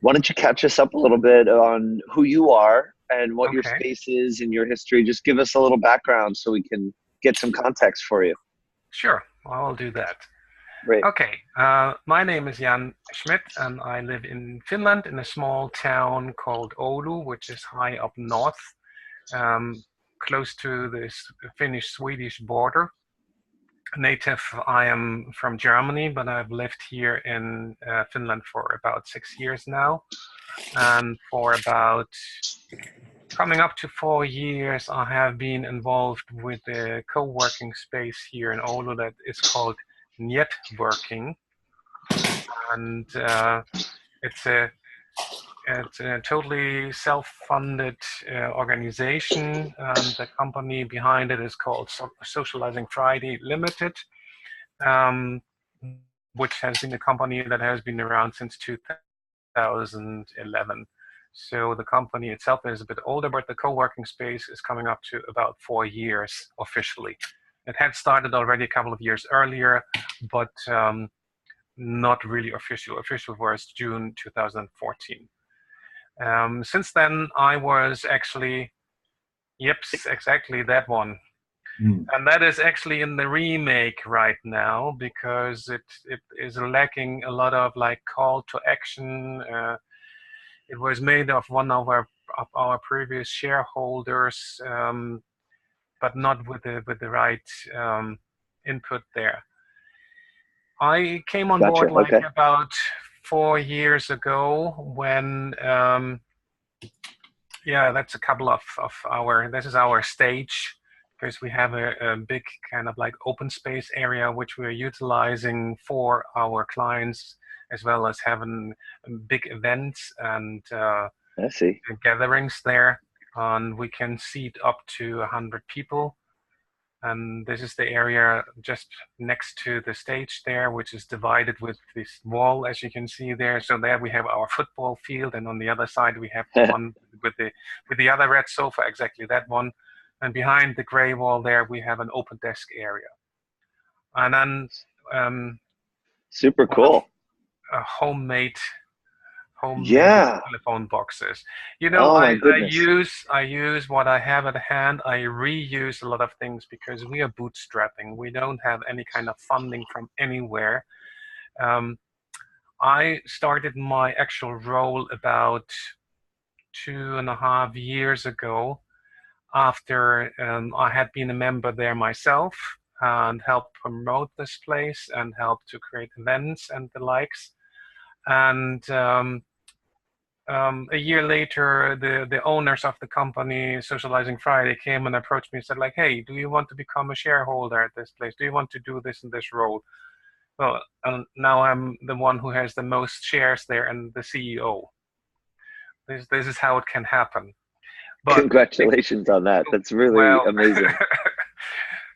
Why don't you catch us up a little bit on who you are and what your Okay, space is and your history? Just give us a little background so we can get some context for you. sure. I'll do that. Great. Okay, my name is Jan Schmidt, and I live in Finland in a small town called Oulu, which is high up north, um, close to the Finnish-Swedish border. Native, I am from Germany, but I've lived here in Finland for about 6 years now. And for about coming up to 4 years, I have been involved with a co-working space here in Oulu that is called Networking, and it's a it's a totally self-funded organization, and the company behind it is called Socializing Friday Limited, um, which has been a company that has been around since 2011. So the company itself is a bit older, but the co-working space is coming up to about 4 years officially. It had started already a couple of years earlier, but not really official. Official was June 2014. Since then, I was actually, yep, exactly that one. Mm. And that is actually in the remake right now because it is lacking a lot of like call to action. It was made of one of our previous shareholders, but not with the right input there. I came on board Gotcha. like Okay. about 4 years ago when yeah, that's a couple of our, this is our stage because we have a big kind of like open space area which we're utilizing for our clients as well as having big events and I see. gatherings there. And we can seat up to 100 people. And this is the area just next to the stage there, which is divided with this wall, as you can see there. So there we have our football field, and on the other side we have the one with the other red sofa, exactly that one. And behind the gray wall there we have an open desk area. And then um, Super one of cool. homemade Yeah. telephone boxes. You know, Oh I, my I goodness. use I use what I have at hand. I reuse a lot of things because we are bootstrapping. We don't have any kind of funding from anywhere. Um, I started my actual role about 2.5 years ago after I had been a member there myself and helped promote this place and helped to create events and the likes. And a year later, the owners of the company, Socializing Friday, came and approached me and said, like, hey, do you want to become a shareholder at this place? Do you want to do this in this role? Well, and now I'm the one who has the most shares there and the CEO. This is how it can happen. But, Congratulations on that. That's really well, amazing.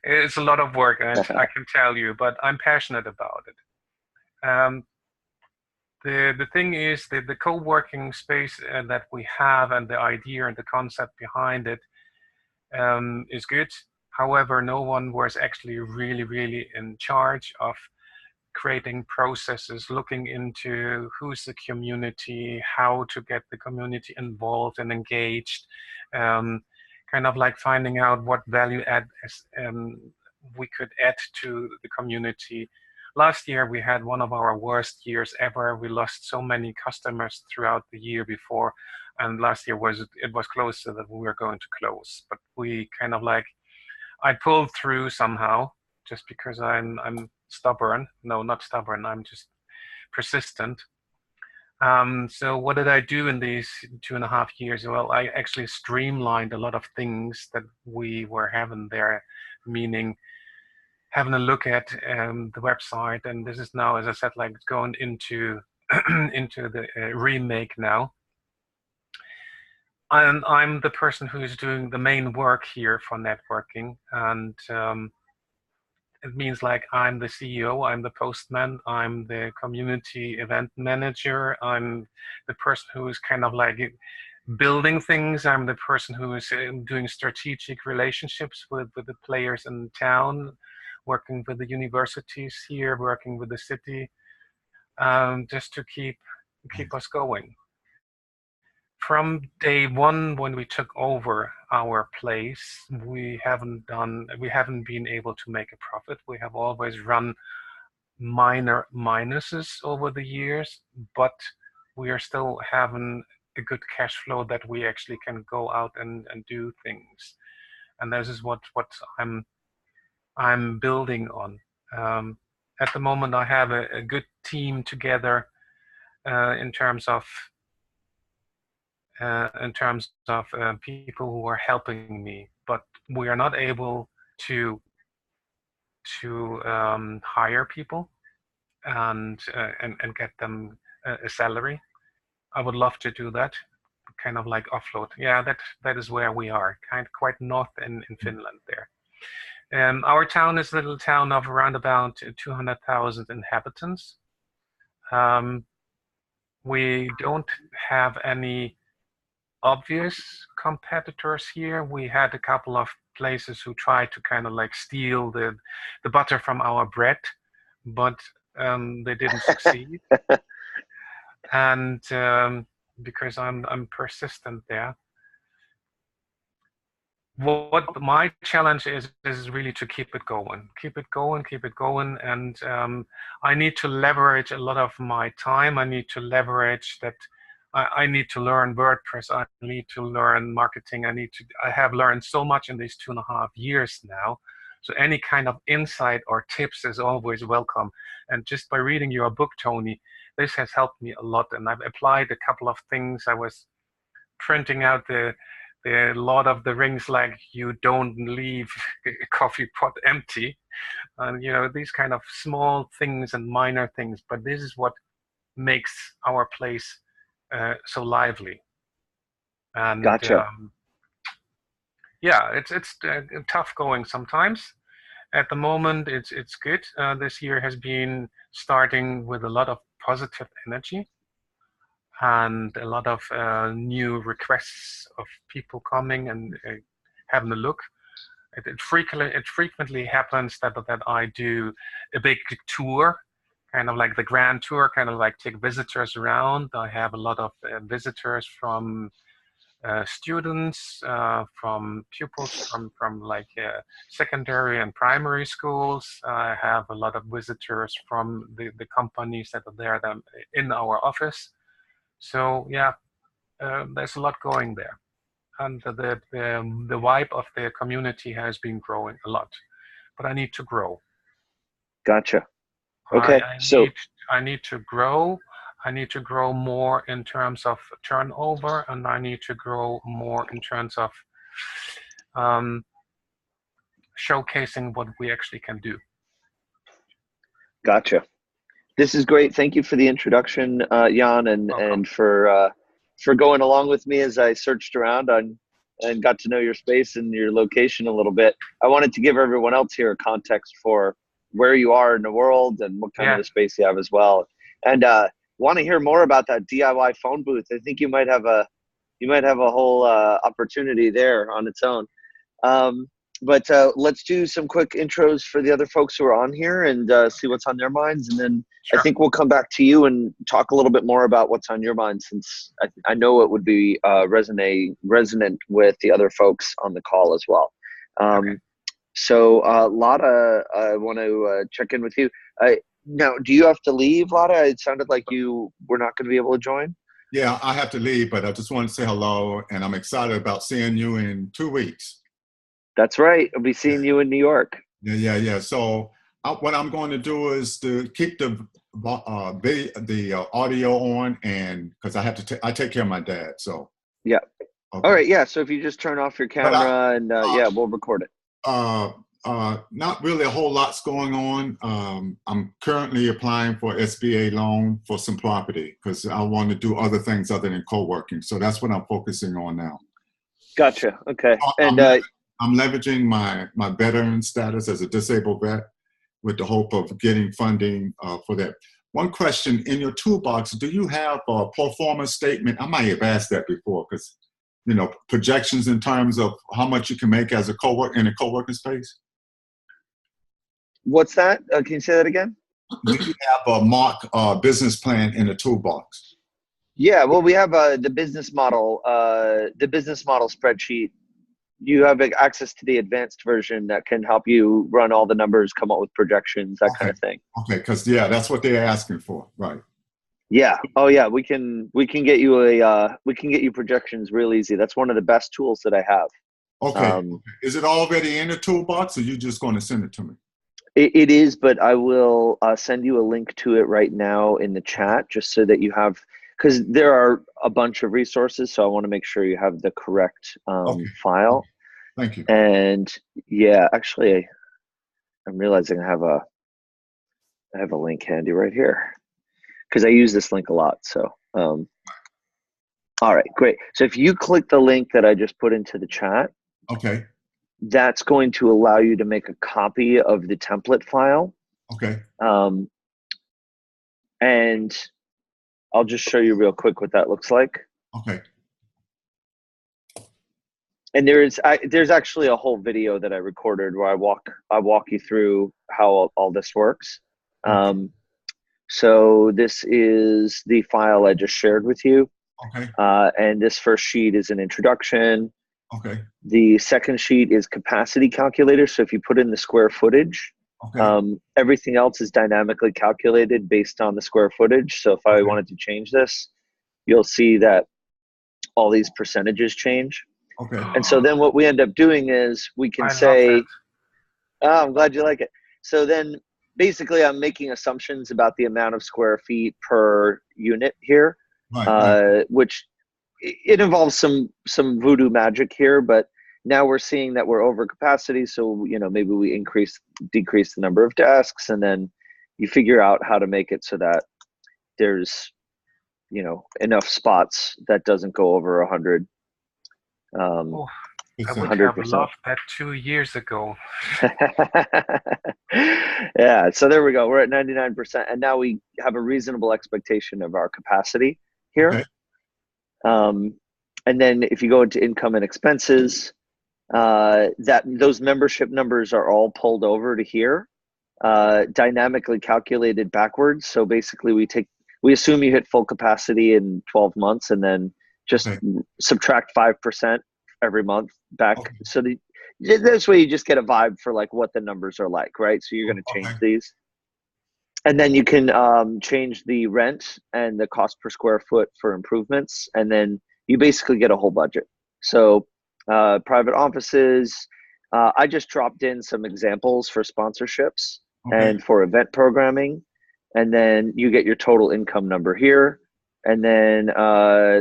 it's a lot of work, and I can tell you, but I'm passionate about it. The thing is that the co-working space that we have and the idea and the concept behind it is good. However, no one was actually really in charge of creating processes, looking into who's the community, how to get the community involved and engaged, um, kind of like finding out what value add we could add to the community. Last year we had one of our worst years ever. We lost so many customers throughout the year before, and last year was close so that we were going to close. But we kind of like I pulled through somehow just because I'm stubborn. No, not stubborn. I'm just persistent. So what did I do in these 2.5 years? Well, I actually streamlined a lot of things that we were having there, meaning having a look at the website. And this is now, as I said, like going into into the remake now. And I'm the person who is doing the main work here for networking, and it means like I'm the CEO, I'm the postman, I'm the community event manager, I'm the person who is kind of like building things, I'm the person who is doing strategic relationships with the players in town, working with the universities here, working with the city, just to keep us going. from day one when we took over our place, we haven't been able to make a profit. We have always run minor minuses over the years, but we are still having a good cash flow that we actually can go out and do things. And this is what I'm building on. At the moment, I have a good team together in terms of people who are helping me, but we are not able to hire people and get them a salary. I would love to do that, kind of like offload. Yeah, that is where we are, quite north in Finland there. Our town is a little town of around about 200,000 inhabitants. We don't have any obvious competitors here. We had a couple of places who tried to kind of like steal the butter from our bread, but they didn't succeed. And because I'm persistent there. What my challenge is really to keep it going, and I need to leverage a lot of my time. I need to leverage that. I need to learn WordPress. I need to learn marketing. I have learned so much in these 2.5 years now. So any kind of insight or tips is always welcome. And just by reading your book, Tony, this has helped me a lot. And I've applied a couple of things. I was printing out the Lord of the Rings, like you don't leave a coffee pot empty, and these kind of small things and minor things. But this is what makes our place so lively. And Gotcha. Yeah, it's tough going sometimes. At the moment, it's good. This year has been starting with a lot of positive energy and a lot of new requests of people coming and having a look. It frequently happens that I do a big tour, kind of like the grand tour, kind of like take visitors around. I have a lot of visitors from students, from pupils from like secondary and primary schools. I have a lot of visitors from the companies that are there in our office. So yeah, there's a lot going there, and the vibe of the community has been growing a lot. But I need to grow. Gotcha. Okay, I need to grow. I need to grow more in terms of turnover, and I need to grow more in terms of showcasing what we actually can do. Gotcha. This is great. Thank you for the introduction, Jan, and for going along with me as I searched around and got to know your space and your location a little bit. I wanted to give everyone else here a context for where you are in the world and what kind of the space you have as well. And want to hear more about that DIY phone booth. I think you might have a whole opportunity there on its own. But let's do some quick intros for the other folks who are on here and see what's on their minds. And then sure. I think we'll come back to you and talk a little bit more about what's on your mind, since I know it would be resonant with the other folks on the call as well. Okay. So Lotta, I want to check in with you. Now, do you have to leave, Lotta? It sounded like you were not going to be able to join. Yeah, I have to leave, but I just wanted to say hello, and I'm excited about seeing you in 2 weeks. That's right. I'll be seeing you in New York. Yeah. So what I'm going to do is to keep the audio on, and because I take care of my dad. So yeah. Okay. All right. Yeah. So if you just turn off your camera yeah, we'll record it. Not really a whole lot's going on. I'm currently applying for SBA loan for some property because I want to do other things other than co-working. So that's what I'm focusing on now. Gotcha. Okay. And I'm leveraging my veteran status as a disabled vet with the hope of getting funding for that. One question, in your toolbox, do you have a pro forma statement? I might have asked that before because, projections in terms of how much you can make as a in a co-working space? What's that? Can you say that again? Do you have a mock business plan in the toolbox? Yeah, well, we have the business model spreadsheet. You have access to the advanced version that can help you run all the numbers, come up with projections, that kind Okay. of thing. Okay, because yeah, that's what they're asking for, right? Yeah. Oh yeah, we can get you projections real easy. That's one of the best tools that I have. Okay. Is it already in the toolbox, or you just going to send it to me? It is, but I will send you a link to it right now in the chat, just so that you have, because there are a bunch of resources, so I want to make sure you have the correct Okay. file. Thank you. And yeah, actually, I'm realizing I have a link handy right here, because I use this link a lot. So, all right, great. So if you click the link that I just put into the chat, Okay. that's going to allow you to make a copy of the template file. Okay. And I'll just show you real quick what that looks like. Okay. And there's actually a whole video that I recorded where I walk you through how all this works. So this is the file I just shared with you. Okay. And this first sheet is an introduction. Okay. The second sheet is capacity calculator. So if you put in the square footage, Okay. everything else is dynamically calculated based on the square footage. So if I wanted to change this, you'll see that all these percentages change. Okay. And so then what we end up doing is we can I say, love oh, I'm glad you like it. So then basically I'm making assumptions about the amount of square feet per unit here, Right. which it involves some voodoo magic here, but now we're seeing that we're over capacity. So, maybe we decrease the number of desks, and then you figure out how to make it so that there's, enough spots that doesn't go over 100. Oh, I would 100%. have loved that 2 years ago. Yeah, so there we go. We're at 99%, and now we have a reasonable expectation of our capacity here. Okay. And then if you go into income and expenses, those membership numbers are all pulled over to here, dynamically calculated backwards. So basically we assume you hit full capacity in 12 months, and then just subtract 5% every month back. Okay. So this way you just get a vibe for like what the numbers are like, right? So you're going to change these. And then you can change the rent and the cost per square foot for improvements. And then you basically get a whole budget. So private offices, I just dropped in some examples for sponsorships and for event programming. And then you get your total income number here. And then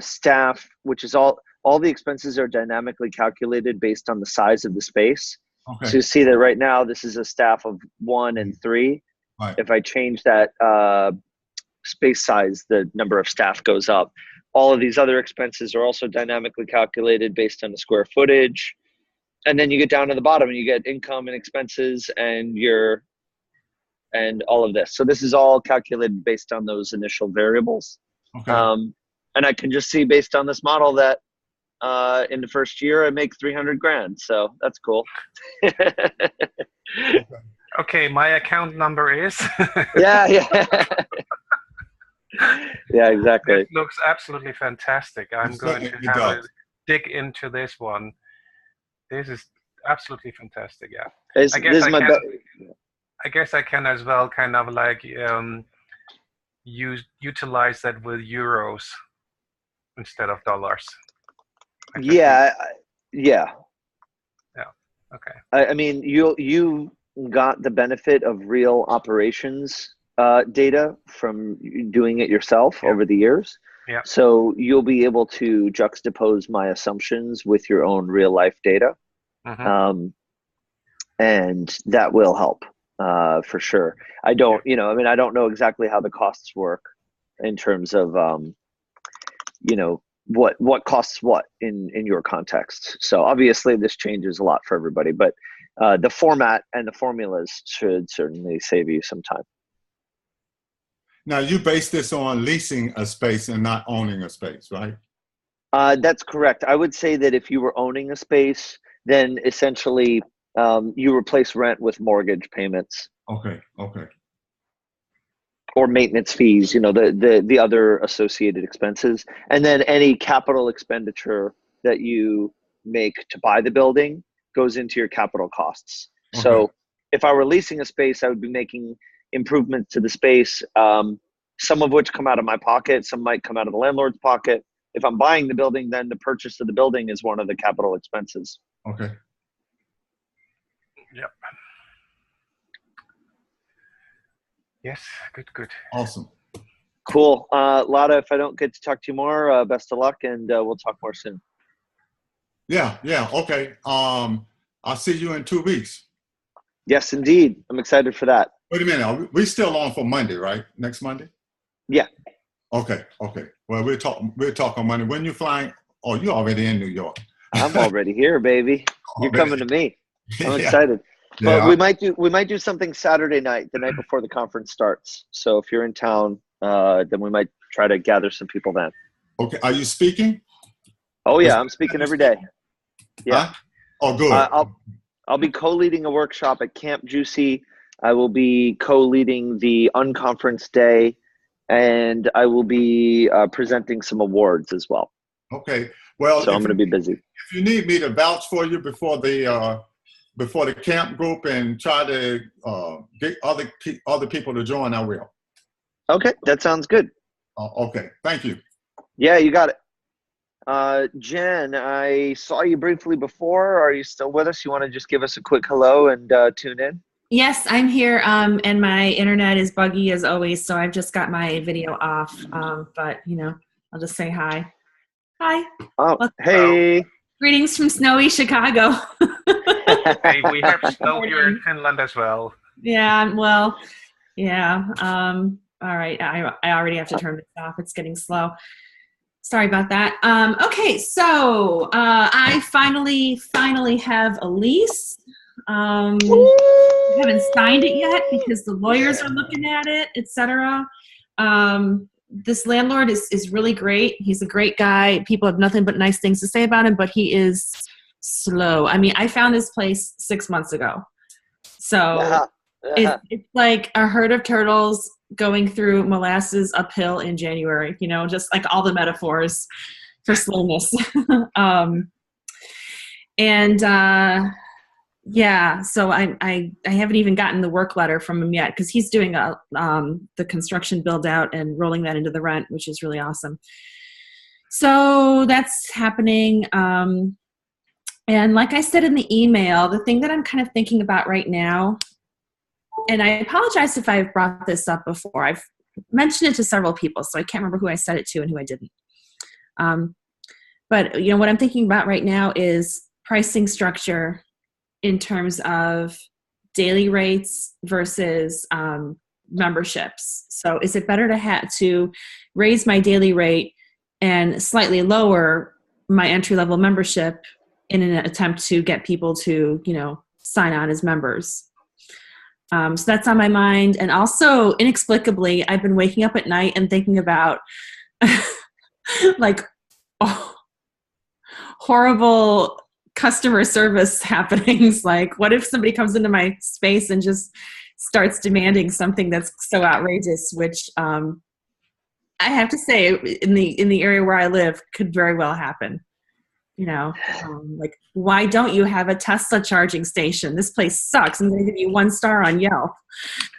staff, which is all the expenses are dynamically calculated based on the size of the space. Okay. So you see that right now, this is a staff of 1 and 3. Right. If I change that space size, the number of staff goes up. All of these other expenses are also dynamically calculated based on the square footage. And then you get down to the bottom and you get income and expenses and all of this. So this is all calculated based on those initial variables. Okay. And I can just see based on this model that in the first year I make 300 grand. So that's cool. Okay, my account number is. Yeah. Yeah, exactly. It looks absolutely fantastic. I'm going to have a dig into this one. This is absolutely fantastic. Yeah. I guess I can as well kind of like utilize that with euros instead of dollars. Yeah. Okay. I mean, you got the benefit of real operations data from doing it yourself over the years. Yeah. So you'll be able to juxtapose my assumptions with your own real life data. And that will help for sure. I don't know exactly how the costs work in terms of, what costs what in your context. So obviously this changes a lot for everybody, but the format and the formulas should certainly save you some time. Now you base this on leasing a space and not owning a space, right? That's correct. I would say that if you were owning a space, then essentially you replace rent with mortgage payments. Okay. or maintenance fees, the other associated expenses, and then any capital expenditure that you make to buy the building goes into your capital costs. Okay. So if I were leasing a space, I would be making improvements to the space, some of which come out of my pocket, some might come out of the landlord's pocket. If I'm buying the building, then the purchase of the building is one of the capital expenses. Okay. Yep. Yes, good. Awesome. Cool. Lada, if I don't get to talk to you more, best of luck, and we'll talk more soon. Yeah, okay. I'll see you in 2 weeks. Yes, indeed. I'm excited for that. Wait a minute. We still on for Monday, right? Next Monday? Yeah. Okay. Well, we'll talk on Monday. When you flying? Oh, you're already in New York. I'm already here, baby. You're coming to me. I'm excited. Yeah. But we might do something Saturday night, the night before the conference starts. So if you're in town, then we might try to gather some people then. Okay. Are you speaking? Oh yeah, I'm speaking every day. Yeah. Huh? Oh, good. I'll be co-leading a workshop at Camp Juicy. I will be co-leading the unconference day, and I will be presenting some awards as well. Okay. Well, so I'm going to be busy. If you need me to vouch for you before the camp group and try to get other people to join, I will. Okay, that sounds good. Okay. Thank you. Yeah, you got it. Jen, I saw you briefly before. Are you still with us? You want to just give us a quick hello and tune in? Yes, I'm here, and my internet is buggy as always, so I've just got my video off, but, I'll just say hi. Hi. Oh, hey. Greetings from snowy Chicago. Hey, we have snow here in Finland as well. Yeah, well, yeah. All right, I already have to turn this off. It's getting slow. Sorry about that. Okay, so I finally have a lease. I haven't signed it yet because the lawyers are looking at it, etc. This landlord is really great. He's a great guy. People have nothing but nice things to say about him, but he is slow. I mean, I found this place 6 months ago. So it's like a herd of turtles going through molasses uphill in January, just like all the metaphors for slowness. Yeah, so I haven't even gotten the work letter from him yet because he's doing the construction build out and rolling that into the rent, which is really awesome. So that's happening. And like I said in the email, the thing that I'm kind of thinking about right now, and I apologize if I've brought this up before. I've mentioned it to several people, so I can't remember who I said it to and who I didn't. But what I'm thinking about right now is pricing structure in terms of daily rates versus memberships. So is it better to raise my daily rate and slightly lower my entry-level membership in an attempt to get people to, sign on as members? So that's on my mind. And also, inexplicably, I've been waking up at night and thinking about horrible customer service happenings. Like, what if somebody comes into my space and just starts demanding something that's so outrageous, which I have to say, in the area where I live, could very well happen. Like, why don't you have a Tesla charging station? This place sucks. I'm going to give you 1 star on Yelp.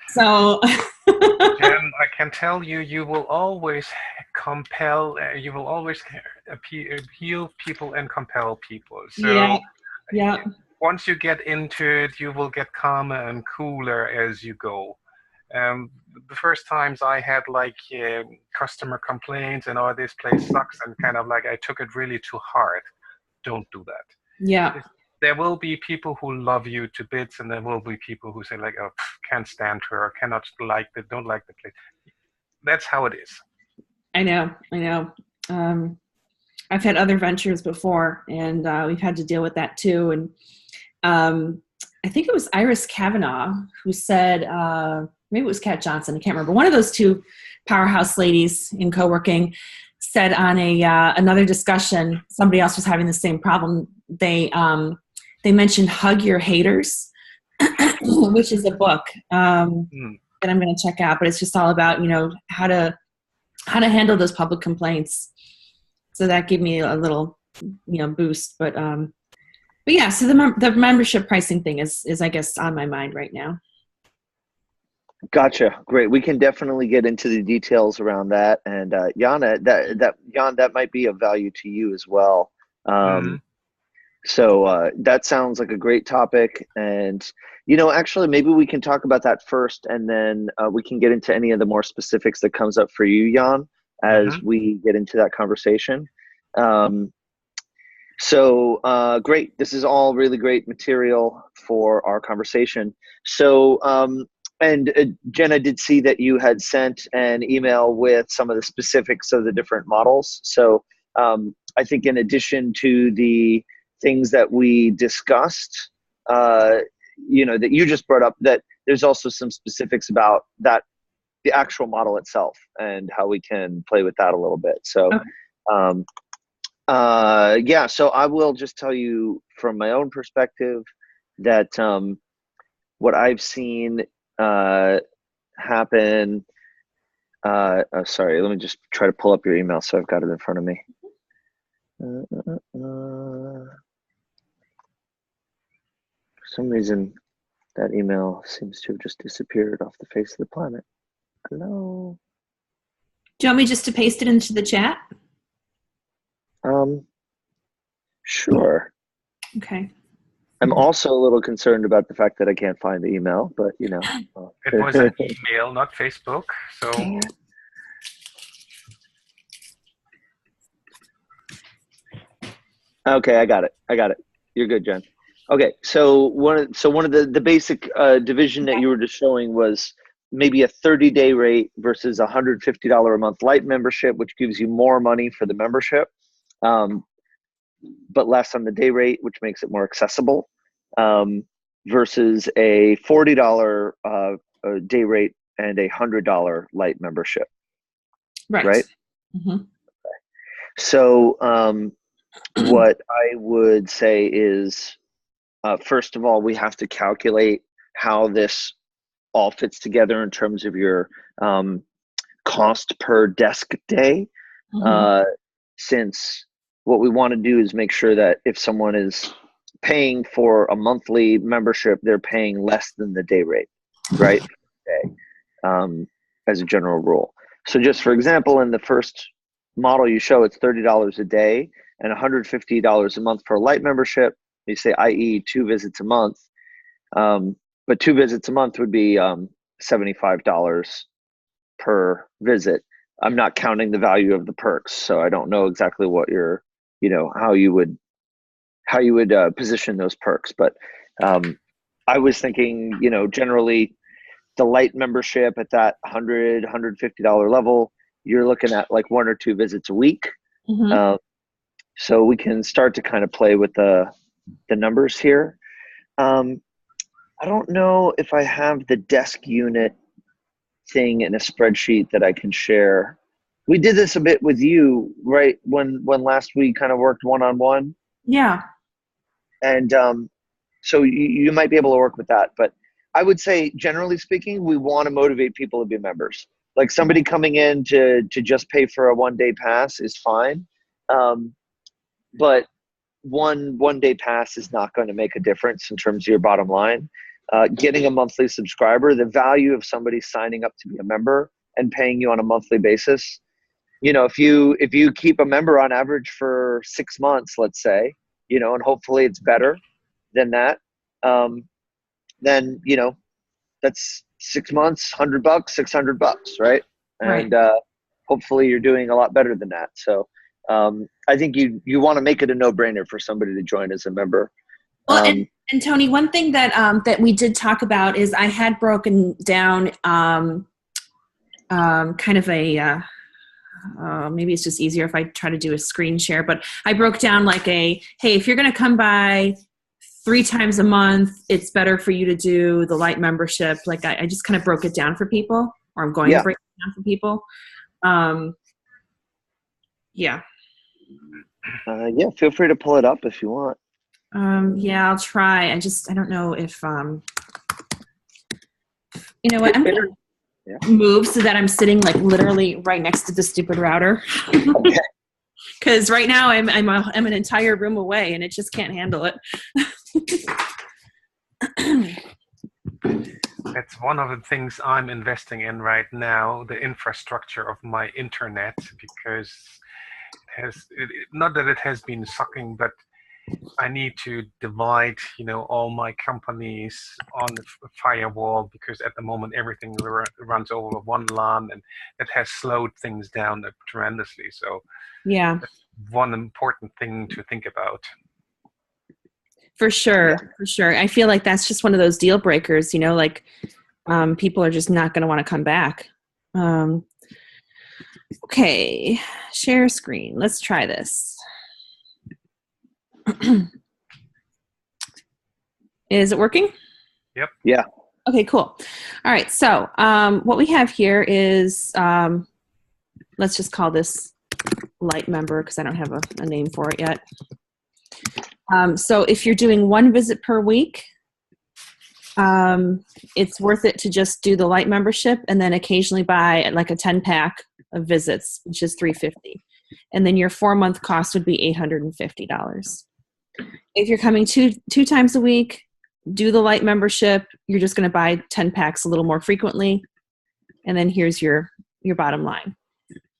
So, Jen, I can tell you, you will always appeal people and compel people. So, yeah. Once you get into it, you will get calmer and cooler as you go. The first times I had customer complaints and this place sucks, and kind of I took it really too hard. Don't do that. Yeah. There will be people who love you to bits, and there will be people who say can't stand her, or don't like the place. That's how it is. I know. I've had other ventures before, and we've had to deal with that too. And I think it was Iris Kavanaugh who said, maybe it was Kat Johnson, I can't remember. One of those two powerhouse ladies in co-working said on another discussion, somebody else was having the same problem. They mentioned Hug Your Haters, which is a book. that I'm going to check out, but it's just all about, how to handle those public complaints. So that gave me a little, boost. But yeah, so the membership pricing thing is I guess on my mind right now. Gotcha. Great. We can definitely get into the details around that. And Jana, Jan, that might be of value to you as well. So that sounds like a great topic. And, actually, maybe we can talk about that first, and then we can get into any of the more specifics that comes up for you, Jan, as we get into that conversation. So great. This is all really great material for our conversation. So, and Jen, I did see that you had sent an email with some of the specifics of the different models. So I think in addition to the things that we discussed, that you just brought up, that there's also some specifics about that, the actual model itself, and how we can play with that a little bit. So, yeah, so I will just tell you from my own perspective that what I've seen happen. Sorry, let me just try to pull up your email so I've got it in front of me. For some reason, that email seems to have just disappeared off the face of the planet. Hello? Do you want me just to paste it into the chat? Sure. Okay. I'm also a little concerned about the fact that I can't find the email, but It was an email, not Facebook. So okay, I got it. You're good, Jen. Okay, so one of the basic division that you were just showing was maybe a 30-day rate versus a $150 a month light membership, which gives you more money for the membership, but less on the day rate, which makes it more accessible, versus a $40 day rate and a $100 light membership. Right? Mm-hmm. So what I would say is, first of all, we have to calculate how this all fits together in terms of your cost per desk day, since what we want to do is make sure that if someone is paying for a monthly membership, they're paying less than the day rate, right? As a general rule. So just for example, in the first model you show, it's $30 a day and $150 a month for a light membership. You say, i.e. 2 visits a month. But 2 visits a month would be $75 per visit. I'm not counting the value of the perks, so I don't know exactly what your, how you would position those perks. But I was thinking, generally the light membership at that $100, $150 level, you're looking at like 1 or 2 visits a week. So we can start to kind of play with the numbers here. I don't know if I have the desk unit thing in a spreadsheet that I can share. We did this a bit with you, right? When last we kind of worked one-on-one. Yeah. And so you might be able to work with that. But I would say, generally speaking, we want to motivate people to be members. Like somebody coming in to just pay for a 1-day pass is fine. But one day pass is not going to make a difference in terms of your bottom line. Getting a monthly subscriber, the value of somebody signing up to be a member and paying you on a monthly basis, if you keep a member on average for 6 months, let's say, and hopefully it's better than that, then that's 6 months, $100, $600, right? And hopefully you're doing a lot better than that. So I think you want to make it a no-brainer for somebody to join as a member. Well, and Tony, one thing that that we did talk about is I had broken down kind of a maybe it's just easier if I try to do a screen share, but I broke down like hey, if you're going to come by 3 times a month, it's better for you to do the light membership. Like I just kind of broke it down for people, or I'm going to break it down for people. Yeah, feel free to pull it up if you want. Yeah, I'll try. I don't know if, you know what? move so that I'm sitting like literally right next to the stupid router. Okay. Because right now I'm an entire room away and it just can't handle it. That's one of the things I'm investing in right now, the infrastructure of my internet, because not that it has been sucking, but I need to divide, all my companies on the firewall, because at the moment everything runs over one LAN, and that has slowed things down tremendously. So yeah, that's one important thing to think about. For sure. I feel like that's just one of those deal breakers, like people are just not going to want to come back. Okay, share screen. Let's try this. Is it working? Yep. Yeah. Okay, cool. All right, so what we have here is, let's just call this light member because I don't have a name for it yet. So if you're doing one visit per week, it's worth it to just do the light membership and then occasionally buy like a 10-pack of visits, which is $350. And then your 4-month cost would be $850. If you're coming two times a week, do the light membership. You're just going to buy 10 packs a little more frequently. And then here's your bottom line.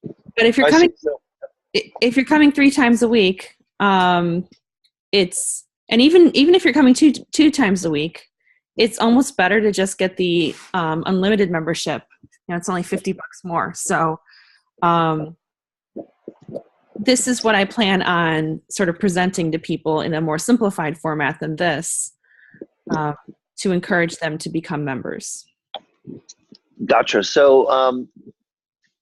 But if you're coming 3 times a week, even if you're coming two times a week, it's almost better to just get the unlimited membership. It's only $50 more. So this is what I plan on sort of presenting to people in a more simplified format than this, to encourage them to become members. Gotcha. So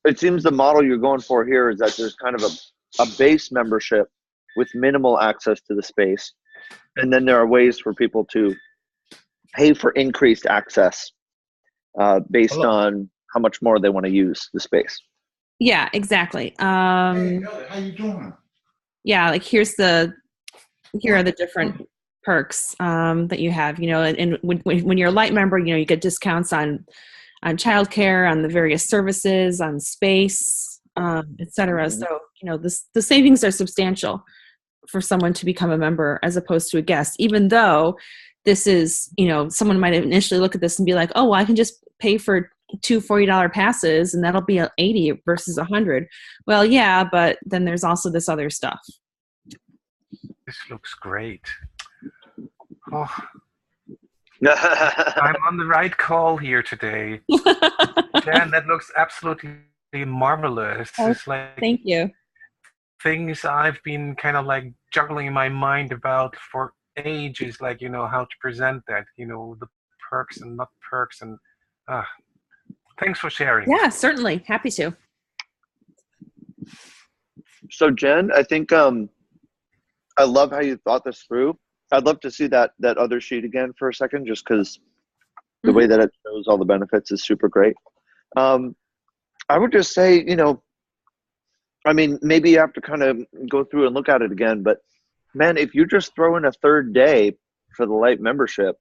it seems the model you're going for here is that there's kind of a base membership with minimal access to the space. And then there are ways for people to pay for increased access based on how much more they want to use the space. Yeah, exactly. Hey, Ellie, how you doing? Yeah, like here are the different perks that you have, and when you're a light member, you get discounts on childcare, on the various services, on space, etc. Mm-hmm. So, the savings are substantial for someone to become a member as opposed to a guest, even though this is, someone might initially look at this and be like, oh, well, I can just pay for 2 $40 passes and that'll be $80 versus $100. Well, yeah, but then there's also this other stuff. This looks great. Oh, I'm on the right call here today. Jan, that looks absolutely marvelous. It's like thank you. Things I've been kind of like juggling in my mind about for ages, like, how to present that, the perks and not perks. And thanks for sharing. Yeah, certainly. Happy to. So Jen, I think I love how you thought this through. I'd love to see that other sheet again for a second, just because the way that it shows all the benefits is super great. I would just say, maybe you have to kind of go through and look at it again, but man, if you just throw in a third day for the light membership,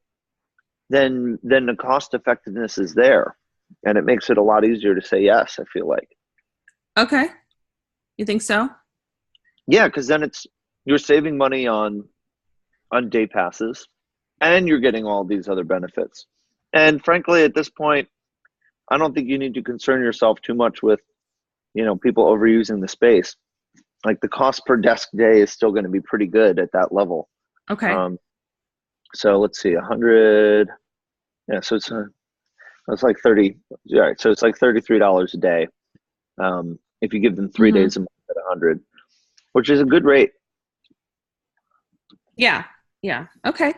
then the cost effectiveness is there, and it makes it a lot easier to say yes, I feel like. Okay. You think so? Yeah, because then you're saving money on day passes, and you're getting all these other benefits. And frankly, at this point, I don't think you need to concern yourself too much with, people overusing the space. Like the cost per desk day is still going to be pretty good at that level. Okay. So let's see, 100. Yeah, so it's like 30. All right, so it's like $33 a day. If you give them 3 days a month at 100, which is a good rate. Yeah. Okay.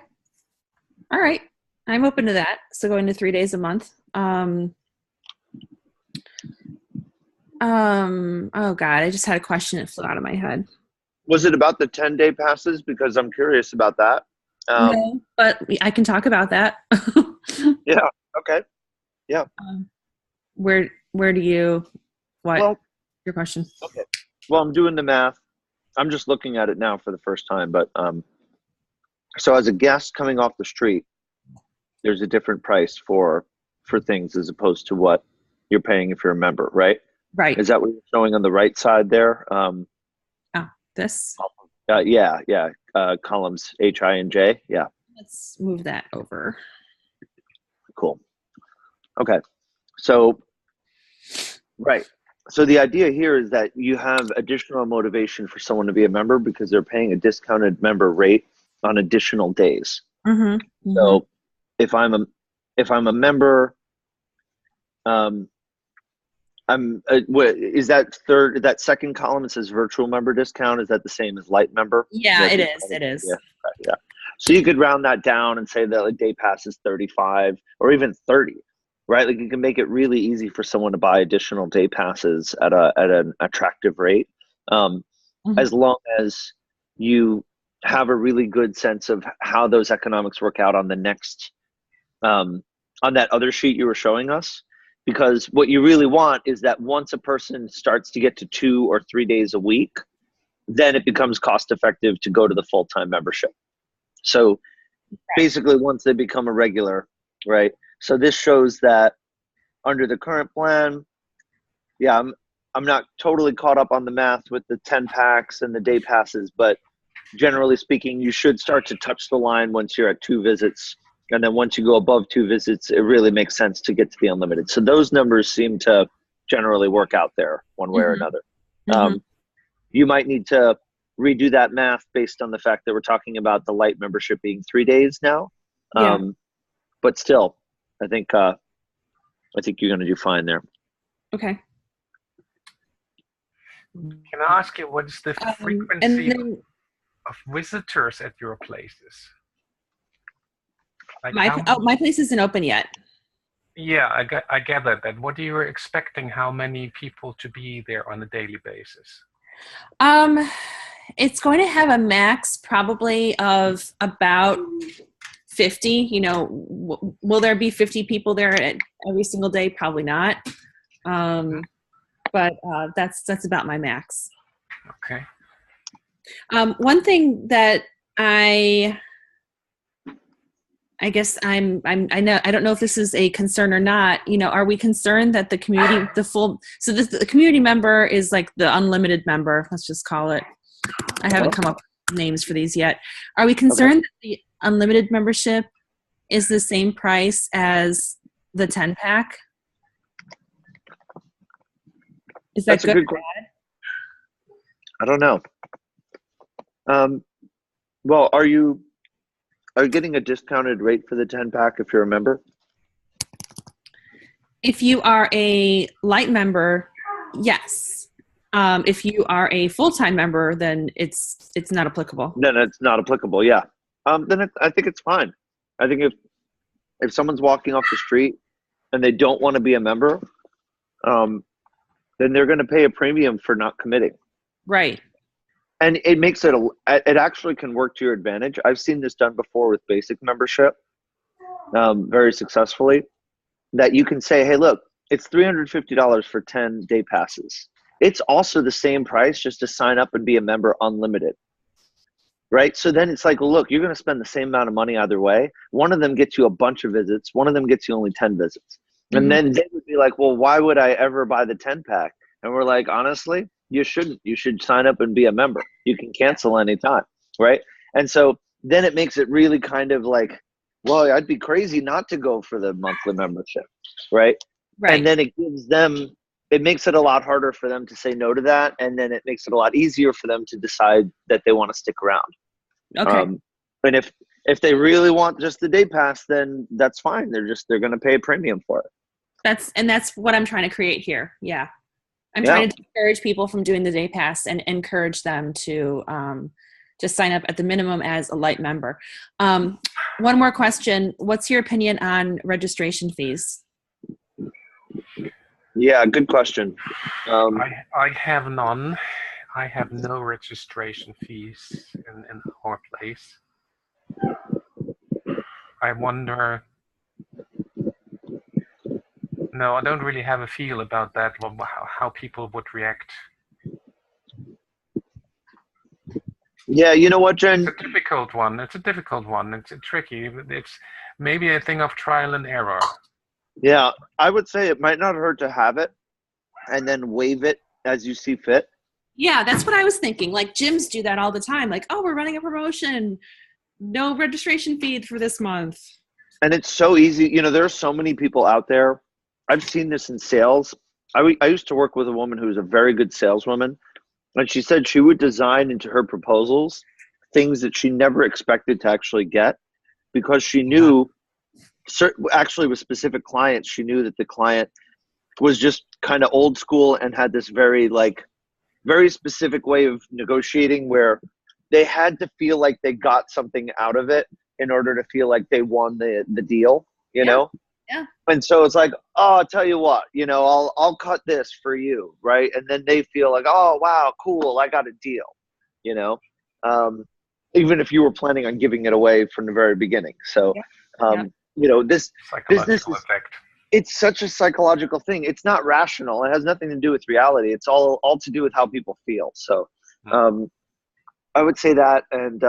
All right. I'm open to that. So going to 3 days a month. Oh God, I just had a question that flew out of my head. Was it about the 10-day passes? Because I'm curious about that. No, but I can talk about that. Yeah. Okay. Yeah. Where do you, what? Well, your question? Okay. Well, I'm doing the math. I'm just looking at it now for the first time, but so as a guest coming off the street, there's a different price for things as opposed to what you're paying if you're a member, right? Right. Is that what you're showing on the right side there? This. Yeah. Columns H, I, and J. Yeah. Let's move that over. Cool. Okay. So, right. So the idea here is that you have additional motivation for someone to be a member because they're paying a discounted member rate on additional days. Mm-hmm. Mm-hmm. So if I'm a member, is that second column? It says virtual member discount. Is that the same as light member? Yeah, it is. It is. Yeah. Right, yeah. So you could round that down and say that a day pass is 35 or even 30, right? Like you can make it really easy for someone to buy additional day passes at an attractive rate, as long as you have a really good sense of how those economics work out on the next, on that other sheet you were showing us. Because what you really want is that once a person starts to get to 2 or 3 days a week, then it becomes cost effective to go to the full-time membership. So basically once they become a regular, right? So this shows that under the current plan, yeah, I'm not totally caught up on the math with the 10 packs and the day passes, but generally speaking, you should start to touch the line once you're at 2 visits. And then once you go above 2 visits, it really makes sense to get to the unlimited. So those numbers seem to generally work out there one way or another. You might need to redo that math based on the fact that we're talking about the light membership being 3 days now. But still, I think you're going to do fine there. Okay. Can I ask you what is the frequency of visitors at your places? Like my place isn't open yet. Yeah, I gather that. What are you expecting? How many people to be there on a daily basis? It's going to have a max probably of about 50. You know, will there be 50 people there every single day? Probably not. But that's about my max. Okay. One thing that I guess I don't know if this is a concern or not. You know, are we concerned that the community, the community member is like the unlimited member, let's just call it. I haven't come up with names for these yet. Are we concerned that the unlimited membership is the same price as the 10 pack? Is that good or bad? I don't know. Well, are you getting a discounted rate for the 10 pack if you're a member? If you are a light member, yes. If you are a full-time member, then it's not applicable. No, it's not applicable. Yeah. Then I think it's fine. I think if someone's walking off the street and they don't want to be a member, then they're going to pay a premium for not committing. Right. And it makes it actually can work to your advantage. I've seen this done before with basic membership, very successfully, that you can say, hey, look, it's $350 for 10 day passes. It's also the same price just to sign up and be a member unlimited, right? So then it's like, well, look, you're going to spend the same amount of money either way. One of them gets you a bunch of visits. One of them gets you only 10 visits. And then they would be like, well, why would I ever buy the 10 pack? And we're like, honestly, you shouldn't. You should sign up and be a member. You can cancel anytime, right? And so then it makes it really kind of like, well, I'd be crazy not to go for the monthly membership, right? Right. And then it makes it a lot harder for them to say no to that. And then it makes it a lot easier for them to decide that they want to stick around. Okay. And if they really want just the day pass, then that's fine. They're going to pay a premium for it. That's what I'm trying to create here. Yeah. I'm trying to discourage people from doing the day pass and encourage them to just sign up at the minimum as a light member. One more question. What's your opinion on registration fees? Yeah, good question. I have none. I have no registration fees in our place. I wonder... No, I don't really have a feel about that, how people would react. Yeah, you know what, Jen? It's a difficult one. It's tricky. It's maybe a thing of trial and error. Yeah, I would say it might not hurt to have it and then waive it as you see fit. Yeah, that's what I was thinking. Like gyms do that all the time. Like, oh, we're running a promotion. No registration fee for this month. And it's so easy. You know, there are so many people out there. I've seen this in sales. I used to work with a woman who was a very good saleswoman, and she said she would design into her proposals things that she never expected to actually get, because she knew, actually with specific clients, she knew that the client was just kind of old school and had this very specific way of negotiating where they had to feel like they got something out of it in order to feel like they won the deal, you know? Yeah. And so it's like, oh, I'll tell you what, you know, I'll cut this for you, right? And then they feel like, oh, wow, cool, I got a deal, you know? Even if you were planning on giving it away from the very beginning. So, you know, this business is, it's such a psychological thing. It's not rational. It has nothing to do with reality. It's all to do with how people feel. So, I would say that, and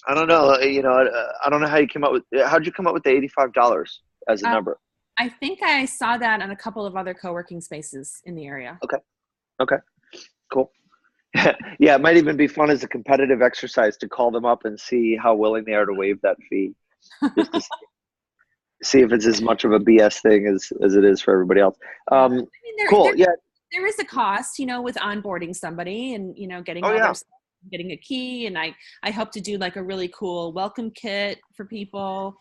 I don't know. You know, I don't know how you came up with. How'd you come up with the $85 as a number? I think I saw that on a couple of other co-working spaces in the area. Okay, cool. Yeah, it might even be fun as a competitive exercise to call them up and see how willing they are to waive that fee, just to see if it's as much of a BS thing as it is for everybody else. I mean, cool. Yeah. There is a cost, you know, with onboarding somebody and, you know, getting getting a key. And I hope to do like a really cool welcome kit for people.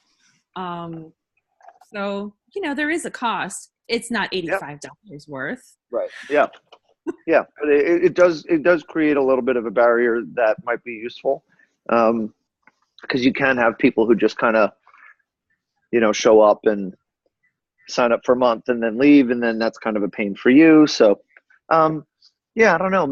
So, you know, there is a cost. It's not $85 worth. Right. Yeah. Yeah. But it does create a little bit of a barrier that might be useful. Because you can have people who just kind of, you know, show up and sign up for a month and then leave, and then that's kind of a pain for you. So, yeah, I don't know.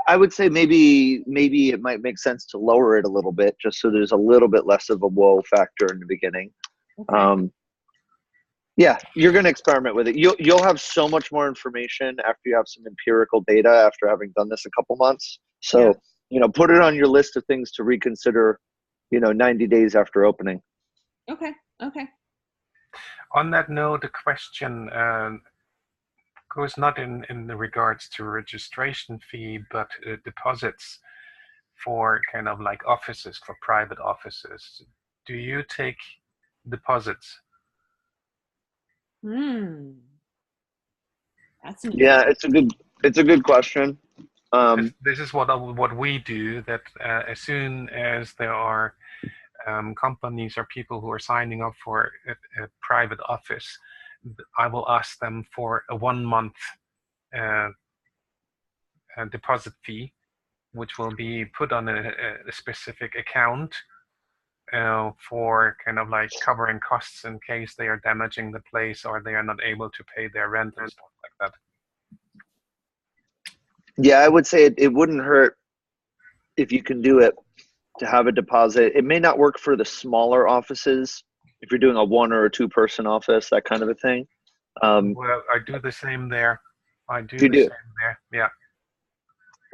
I would say maybe it might make sense to lower it a little bit, just so there's a little bit less of a whoa factor in the beginning. Okay. Yeah, you're going to experiment with it. You'll have so much more information after you have some empirical data after having done this a couple months. So, you know, put it on your list of things to reconsider, you know, 90 days after opening. Okay. On that note, the question goes not in the regards to registration fee, but deposits for kind of like offices, for private offices. Do you take deposits? That's an it's a good question. This is what we do. That as soon as there are companies or people who are signing up for a private office, I will ask them for a 1 month deposit fee, which will be put on a specific account for kind of like covering costs in case they are damaging the place or they are not able to pay their rent and stuff like that. Yeah, I would say it wouldn't hurt if you can do it to have a deposit. It may not work for the smaller offices if you're doing a 1 or a 2 person office, that kind of a thing. Well, I do the same there. Same there. Yeah.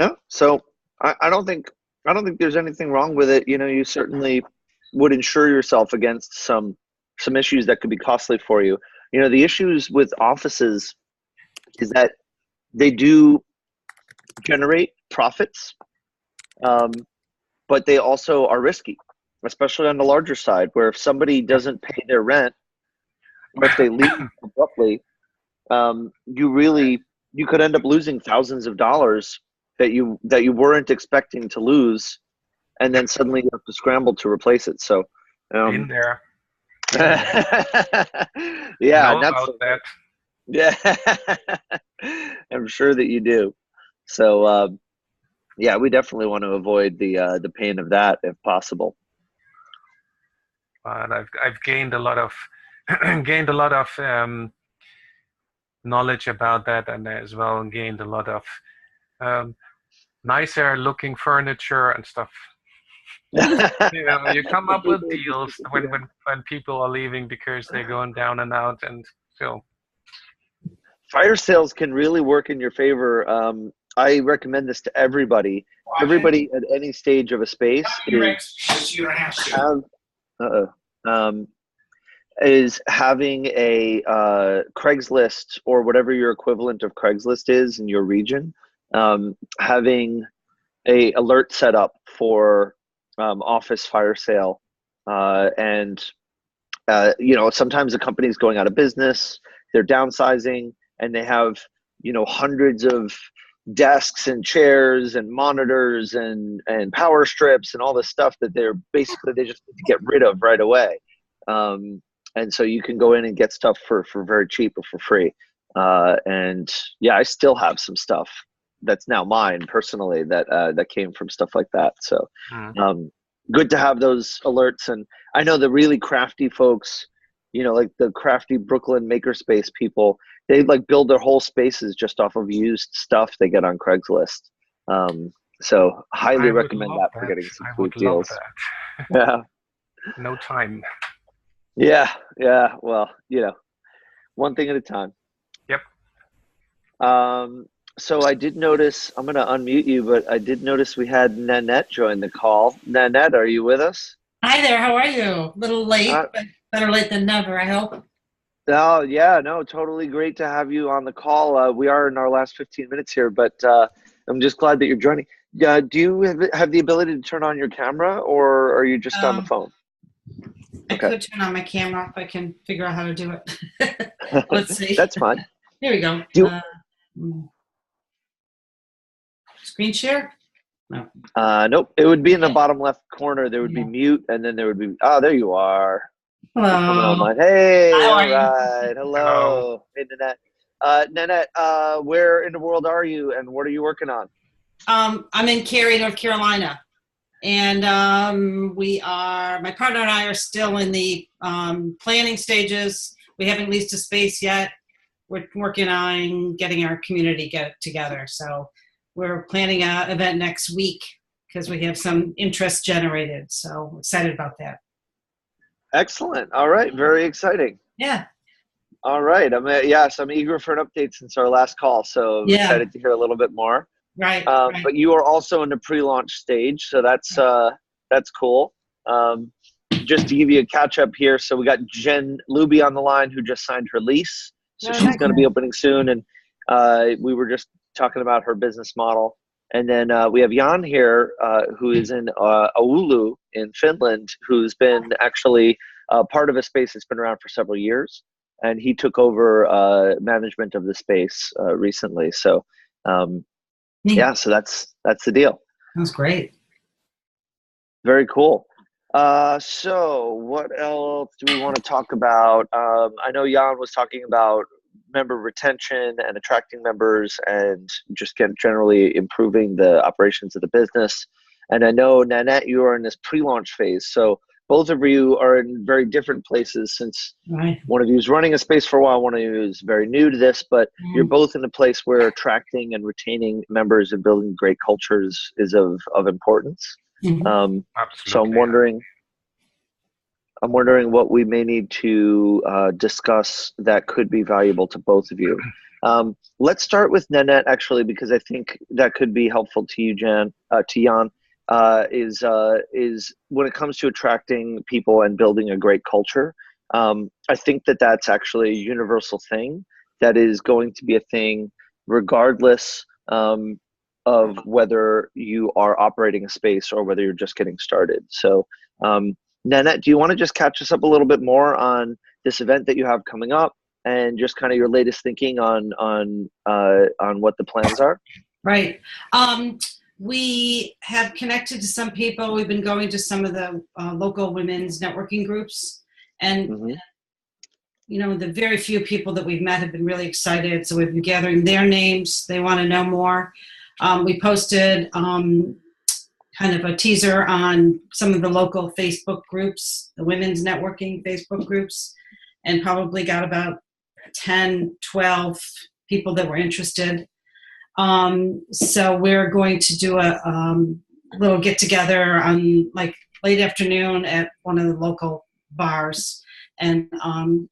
Yeah. So I don't think there's anything wrong with it. You know, you certainly would insure yourself against some issues that could be costly for you. You know, the issues with offices is that they do generate profits, but they also are risky, especially on the larger side, where if somebody doesn't pay their rent or if they leave abruptly, you could end up losing thousands of dollars that you weren't expecting to lose, and then suddenly you have to scramble to replace it. So, in there. Yeah, know about that. Yeah, I'm sure that you do. So, yeah, we definitely want to avoid the pain of that if possible. But I've gained a lot of knowledge about that, and as well gained a lot of nicer looking furniture and stuff. You know, you come up with deals when people are leaving because they're going down and out, and so fire sales can really work in your favor. I recommend this to everybody. Everybody at any stage of a space is having a Craigslist or whatever your equivalent of Craigslist is in your region, having a alert set up for office fire sale. And sometimes the company's going out of business, they're downsizing, and they have, hundreds of desks and chairs and monitors and power strips and all this stuff that they just need to get rid of right away. And so you can go in and get stuff for very cheap or for free. And yeah, I still have some stuff that's now mine personally that came from stuff like that. So good to have those alerts. And I know the really crafty folks, like the crafty Brooklyn makerspace people, they like build their whole spaces just off of used stuff they get on Craigslist. So highly recommend that for getting some sweet deals. Yeah. No time. Yeah. Well, one thing at a time. Yep. So I did notice, I'm going to unmute you, but I did notice we had Nanette join the call. Nanette, are you with us? Hi there, how are you? A little late, but better late than never, I hope. Oh, yeah, no, totally great to have you on the call. We are in our last 15 minutes here, but I'm just glad that you're joining. Do you have the ability to turn on your camera, or are you just on the phone? I could turn on my camera if I can figure out how to do it. Let's see. That's fine. Here we go. Screen share? No. Nope. It would be in the bottom left corner. There would be mute, and then there would be. Oh, there you are. Hello. Hey. How All are you? right. Hello. Hey, Nanette. Nanette, where in the world are you, and what are you working on? I'm in Cary, North Carolina, and my partner and I are still in the planning stages. We haven't leased a space yet. We're working on getting our community together. So we're planning an event next week because we have some interest generated. So excited about that. Excellent. All right. Very exciting. Yeah. All right. I'm eager for an update since our last call. So I'm excited to hear a little bit more. Right. But you are also in the pre-launch stage. So that's cool. Just to give you a catch up here. So we got Jen Luby on the line who just signed her lease. So she's going to be opening soon. And we were just talking about her business model. And then we have Jan here, who is in Oulu in Finland, who's been actually part of a space that's been around for several years. And he took over management of the space recently. So, so that's the deal. That's great. Very cool. So what else do we want to talk about? I know Jan was talking about member retention and attracting members and just generally improving the operations of the business. And I know, Nanette, you are in this pre-launch phase. So both of you are in very different places since one of you is running a space for a while, one of you is very new to this, but you're both in a place where attracting and retaining members and building great cultures is of importance. So I'm wondering what we may need to discuss that could be valuable to both of you. Let's start with Nanette, actually, because I think that could be helpful to you, Jan, is when it comes to attracting people and building a great culture. I think that's actually a universal thing that is going to be a thing regardless of whether you are operating a space or whether you're just getting started. So, Nanette, do you want to just catch us up a little bit more on this event that you have coming up and just kind of your latest thinking on what the plans are? Right. We have connected to some people. We've been going to some of the local women's networking groups, and the very few people that we've met have been really excited. So we've been gathering their names. They want to know more. We posted kind of a teaser on some of the local Facebook groups, the women's networking Facebook groups, and probably got about 10, 12 people that were interested. So we're going to do a little get together on like late afternoon at one of the local bars and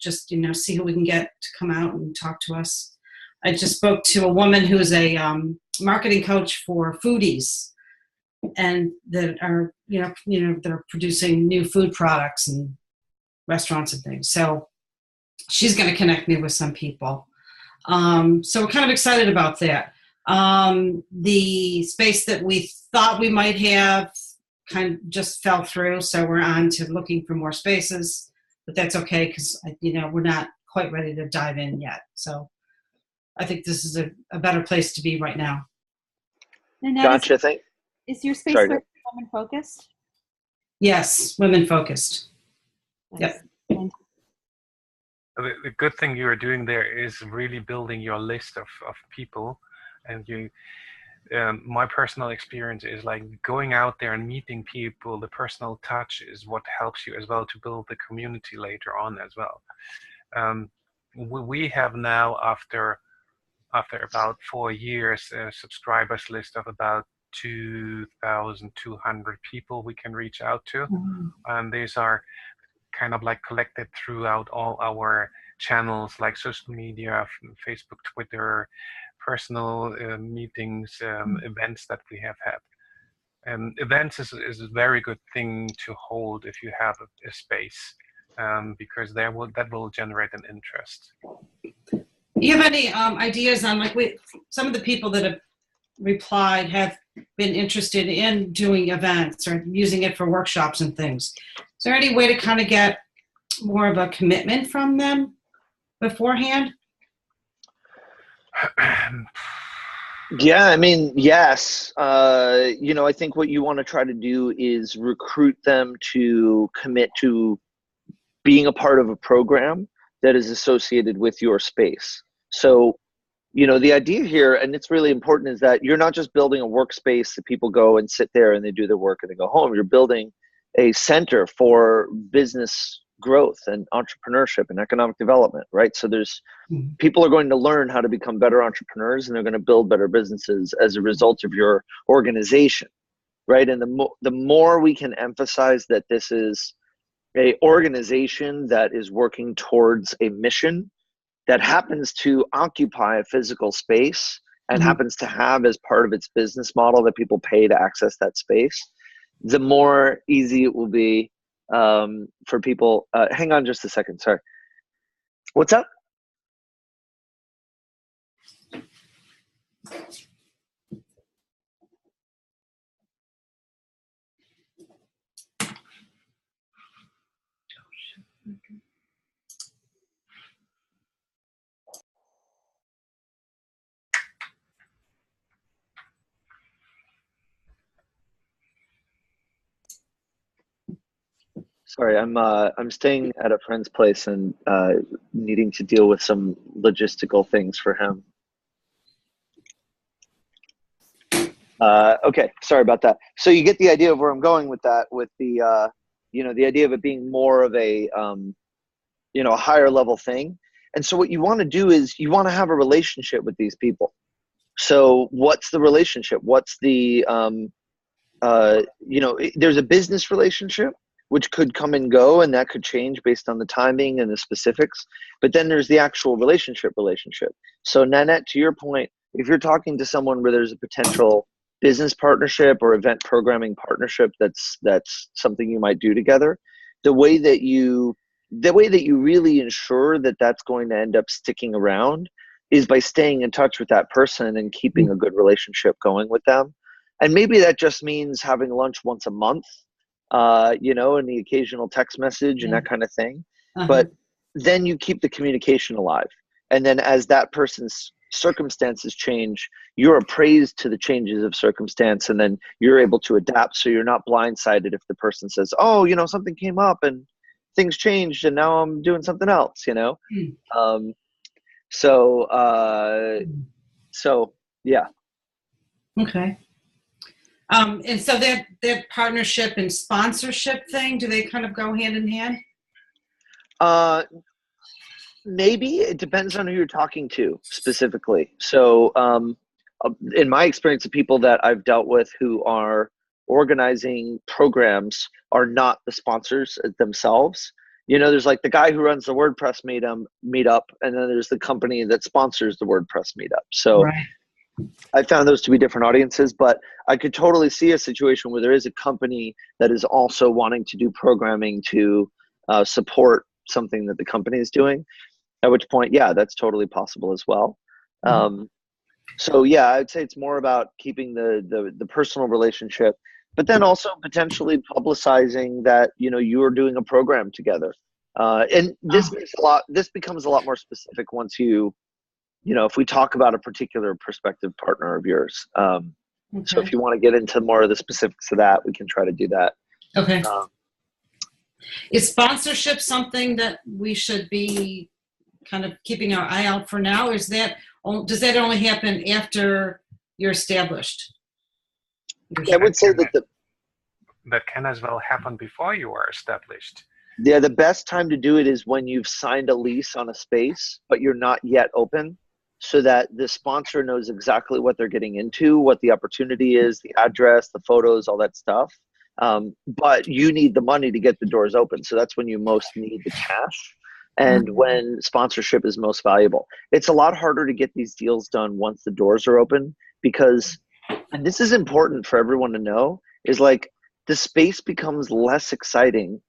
just, see who we can get to come out and talk to us. I just spoke to a woman who's a marketing coach for foodies and that are, they're producing new food products, and restaurants and things. So she's going to connect me with some people. So we're kind of excited about that. The space that we thought we might have kind of just fell through, so we're on to looking for more spaces, but that's okay because, we're not quite ready to dive in yet. So I think this is a better place to be right now. And Gotcha. Is your space Sorry. women focused? Yes, women focused. Nice. Yep. The good thing you are doing there is really building your list of people, and my personal experience is like going out there and meeting people. The personal touch is what helps you as well to build the community later on as well. We have now, after about 4 years, a subscribers list of about 2,200 people we can reach out to. And these are kind of like collected throughout all our channels, like social media, Facebook, Twitter, personal meetings, events that we have had. And events is a very good thing to hold if you have a space, because that will generate an interest. Do you have any ideas on, some of the people that have replied have been interested in doing events or using it for workshops and things? Is there any way to kind of get more of a commitment from them beforehand? Yeah, I mean, yes. I think what you want to try to do is recruit them to commit to being a part of a program that is associated with your space. So, the idea here, and it's really important, is that you're not just building a workspace that people go and sit there and they do their work and they go home. You're building a center for business growth and entrepreneurship and economic development, right? So people are going to learn how to become better entrepreneurs, and they're going to build better businesses as a result of your organization, right? And the more we can emphasize that this is a organization that is working towards a mission that happens to occupy a physical space and happens to have as part of its business model that people pay to access that space, the more easy it will be for people. Hang on just a second. Sorry. What's up? Sorry, I'm staying at a friend's place and needing to deal with some logistical things for him. Okay, sorry about that. So you get the idea of where I'm going with that, with the the idea of it being more of a a higher level thing. And so what you want to do is you want to have a relationship with these people. So what's the relationship? What's the there's a business relationship, which could come and go, and that could change based on the timing and the specifics. But then there's the actual relationship. So Nanette, to your point, if you're talking to someone where there's a potential business partnership or event programming partnership, that's something you might do together. The way that you really ensure that that's going to end up sticking around is by staying in touch with that person and keeping a good relationship going with them. And maybe that just means having lunch once a month, and the occasional text message and that kind of thing. But then you keep the communication alive. And then as that person's circumstances change, you're appraised to the changes of circumstance, and then you're able to adapt. So you're not blindsided if the person says, oh, something came up and things changed and now I'm doing something else, So yeah. Okay. And so that partnership and sponsorship thing, do they kind of go hand in hand? Maybe. It depends on who you're talking to specifically. So in my experience, the people that I've dealt with who are organizing programs are not the sponsors themselves. There's like the guy who runs the WordPress meetup, and then there's the company that sponsors the WordPress meetup. So right. I found those to be different audiences, but I could totally see a situation where there is a company that is also wanting to do programming to support something that the company is doing, at which point, yeah, that's totally possible as well. So yeah, I'd say it's more about keeping the personal relationship, but then also potentially publicizing that, you know, you are doing a program together. And this becomes a lot more specific once you know, if we talk about a particular prospective partner of yours. So if you want to get into more of the specifics of that, we can try to do that. Okay. Is sponsorship something that we should be kind of keeping our eye out for now? Does that only happen after you're established? I would say that that can as well happen before you are established. Yeah, the best time to do it is when you've signed a lease on a space, but you're not yet open, so that the sponsor knows exactly what they're getting into, what the opportunity is, the address, the photos, all that stuff. But you need the money to get the doors open. So that's when you most need the cash and when sponsorship is most valuable. It's a lot harder to get these deals done once the doors are open because, and this is important for everyone to know, is like the space becomes less exciting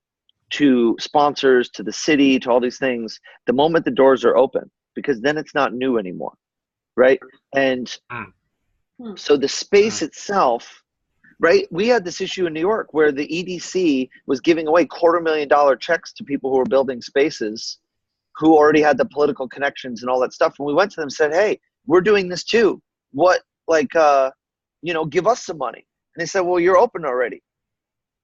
to sponsors, to the city, to all these things, the moment the doors are open, because then it's not new anymore, right? And so the space itself, right? We had this issue in New York where the EDC was giving away $250,000 checks to people who were building spaces who already had the political connections and all that stuff. And we went to them and said, hey, we're doing this too. What, like, you know, give us some money. And they said, well, you're open already.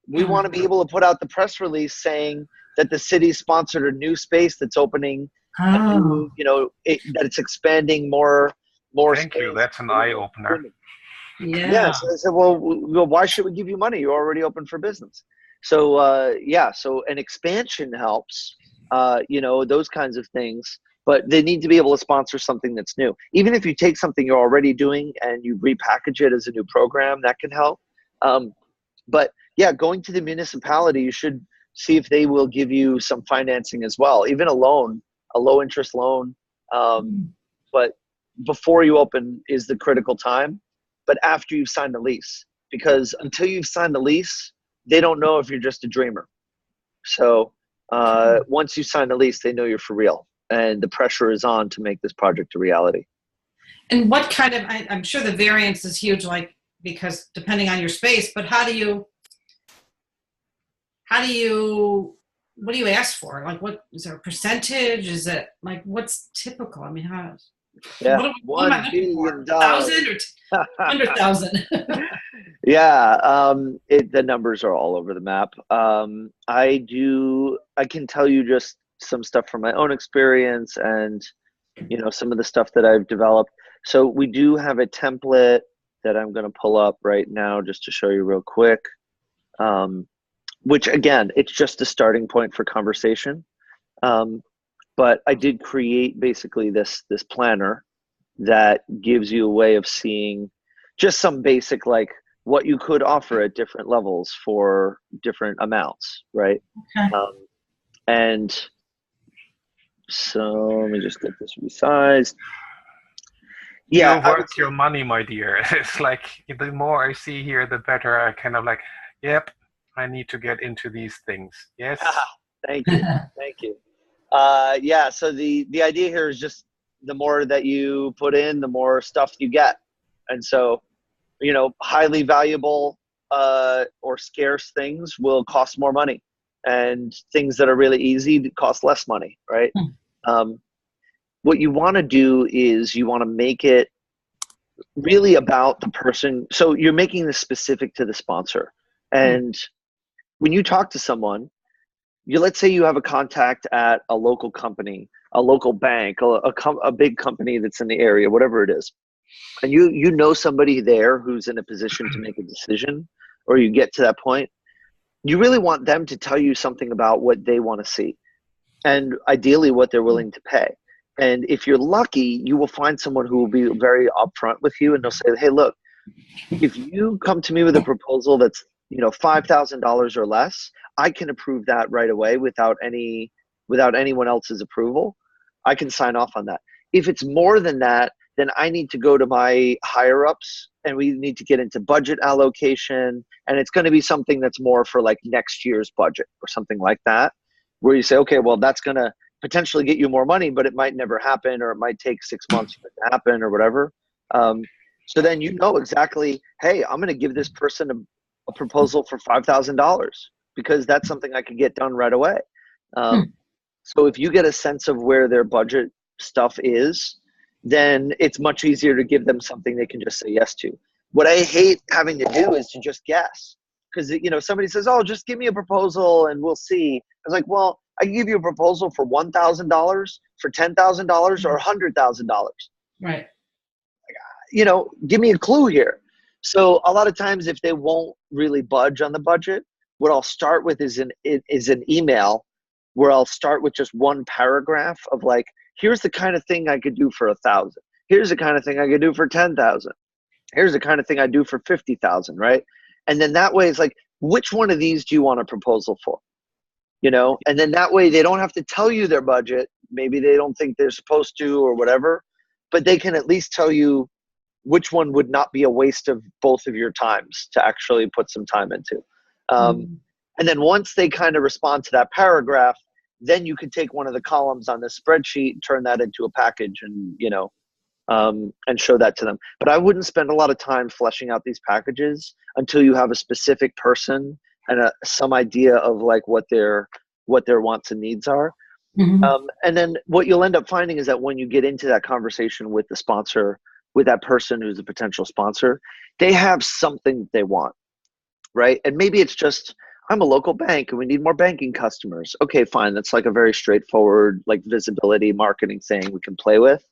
We want to be able to put out the press release saying that the city sponsored a new space that's opening, a new, you know, that it's expanding more. Thank you. That's an eye opener. Yeah. So I said, well, why should we give you money? You're already open for business. So yeah. So an expansion helps. You know, those kinds of things. But they need to be able to sponsor something that's new. Even if you take something you're already doing and you repackage it as a new program, that can help. But yeah, going to the municipality, you should see if they will give you some financing as well, even a loan, a low interest loan. But before you open is the critical time, but after you've signed the lease, because until you've signed the lease, they don't know if you're just a dreamer. So once you sign the lease, they know you're for real, and the pressure is on to make this project a reality. And what kind of, I'm sure the variance is huge, like, because depending on your space, but what do you ask for? Like, what is there a percentage? Is it like, what's typical? I mean, yeah, what am I looking for? 1,000 or 100,000? Yeah, the numbers are all over the map. I can tell you just some stuff from my own experience and, you know, some of the stuff that I've developed. So we do have a template that I'm going to pull up right now just to show you real quick, which again, it's just a starting point for conversation. But I did create basically this planner that gives you a way of seeing just some basic, like, what you could offer at different levels for different amounts, right? Okay. And so let me just get this resized. Yeah, you're worth your money, my dear. It's like the more I see here, the better. I kind of like, yep, I need to get into these things. Yes. Thank you. Thank you. Yeah, so the idea here is just the more that you put in, the more stuff you get. And so, you know, highly valuable or scarce things will cost more money, and things that are really easy cost less money, right? What you want to do is you want to make it really about the person. So you're making this specific to the sponsor. And when you talk to someone, let's say you have a contact at a local company, a local bank, a big company that's in the area, whatever it is. And you know somebody there who's in a position to make a decision, or you get to that point, you really want them to tell you something about what they want to see, and ideally what they're willing to pay. And if you're lucky, you will find someone who will be very upfront with you, and they'll say, hey, look, if you come to me with a proposal that's, you know, $5,000 or less, I can approve that right away without anyone else's approval. I can sign off on that. If it's more than that, then I need to go to my higher ups, and we need to get into budget allocation. And it's going to be something that's more for like next year's budget or something like that. where you say, okay, well, that's going to potentially get you more money, but it might never happen, or it might take 6 months for it to happen or whatever. So then you know exactly, hey, I'm going to give this person a proposal for $5,000 because that's something I could get done right away. So if you get a sense of where their budget stuff is, then it's much easier to give them something they can just say yes to. What I hate having to do is to just guess. Because, you know, somebody says, oh, just give me a proposal and we'll see. I was like, well, I can give you a proposal for $1,000, for $10,000, or $100,000. Right. You know, give me a clue here. So a lot of times if they won't really budge on the budget, what I'll start with is an email where I'll start with just one paragraph of like, here's the kind of thing I could do for 1,000. Here's the kind of thing I could do for 10,000. Here's the kind of thing I do for 50,000, right? And then that way it's like, which one of these do you want a proposal for? You know, and then that way they don't have to tell you their budget. Maybe they don't think they're supposed to or whatever, but they can at least tell you which one would not be a waste of both of your times to actually put some time into. And then once they kind of respond to that paragraph, then you can take one of the columns on this spreadsheet, turn that into a package and, you know, and show that to them. But I wouldn't spend a lot of time fleshing out these packages until you have a specific person and some idea of like what their wants and needs are. And then what you'll end up finding is that when you get into that conversation with the sponsor, with that person who's a potential sponsor, they have something they want, right? And maybe it's just, I'm a local bank and we need more banking customers. Okay, fine. That's like a very straightforward, like visibility marketing thing we can play with.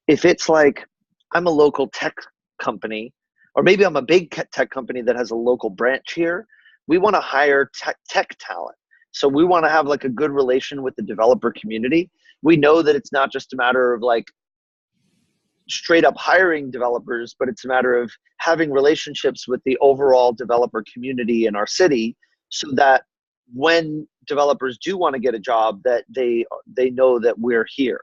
If it's like, I'm a local tech company, or maybe I'm a big tech company that has a local branch here, we want to hire tech talent. So we want to have like a good relation with the developer community. We know that it's not just a matter of like straight up hiring developers, but it's a matter of having relationships with the overall developer community in our city, so that when developers do want to get a job, that they know that we're here.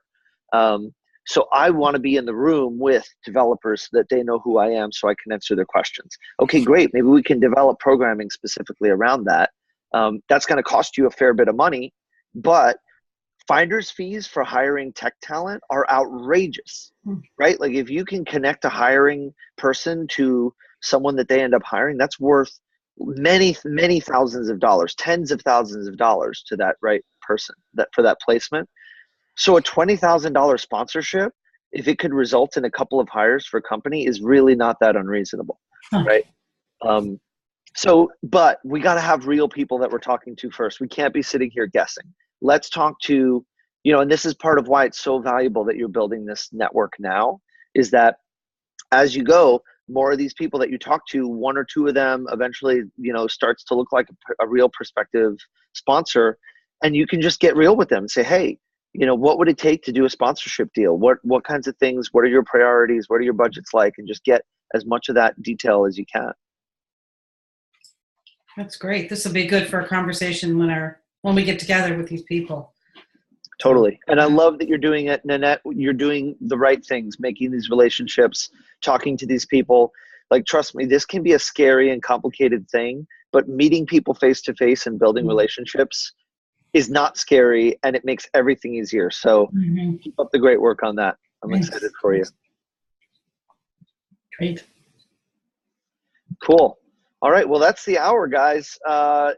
So I want to be in the room with developers so that they know who I am, so I can answer their questions. Okay, great. Maybe we can develop programming specifically around that. That's going to cost you a fair bit of money, but finder's fees for hiring tech talent are outrageous, right? Like if you can connect a hiring person to someone that they end up hiring, that's worth many, many thousands of dollars, tens of thousands of dollars to that right person for that placement. So a $20,000 sponsorship, if it could result in a couple of hires for a company, is really not that unreasonable, right? But we got to have real people that we're talking to first. We can't be sitting here guessing. Let's talk to, you know, and this is part of why it's so valuable that you're building this network now, is that as you go, more of these people that you talk to, one or two of them eventually, you know, starts to look like a real prospective sponsor, and you can just get real with them and say, hey, you know, what would it take to do a sponsorship deal? What kinds of things, what are your priorities? What are your budgets like? And just get as much of that detail as you can. That's great. This will be good for a conversation when we get together with these people. Totally. And I love that you're doing it, Nanette. You're doing the right things, making these relationships, talking to these people. Like, trust me, this can be a scary and complicated thing, but meeting people face to face and building relationships is not scary, and it makes everything easier. So keep up the great work on that. I'm excited for you. Great. Cool. All right. Well, that's the hour, guys.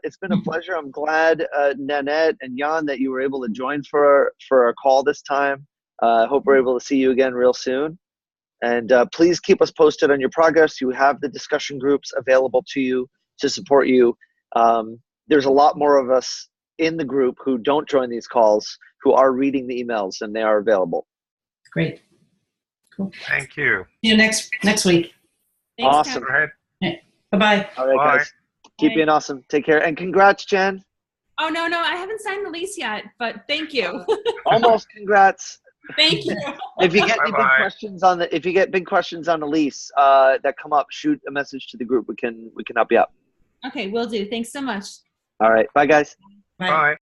It's been a pleasure. I'm glad, Nanette and Jan, that you were able to join for our call this time. I hope we're able to see you again real soon. And please keep us posted on your progress. You have the discussion groups available to you to support you. There's a lot more of us in the group who don't join these calls, who are reading the emails, and they are available. Great. Cool. Thank you. See you next week. Thanks, Awesome. Go ahead. Bye-bye. All right, Bye. guys. Keep being awesome. Take care. And congrats, Jen. Oh, no, I haven't signed the lease yet, but thank you. Almost congrats. Thank you. If you get any big Bye-bye. questions on the lease that come up, shoot a message to the group. We can help you out. Okay, will do. Thanks so much. All right. Bye, guys. Bye. Bye.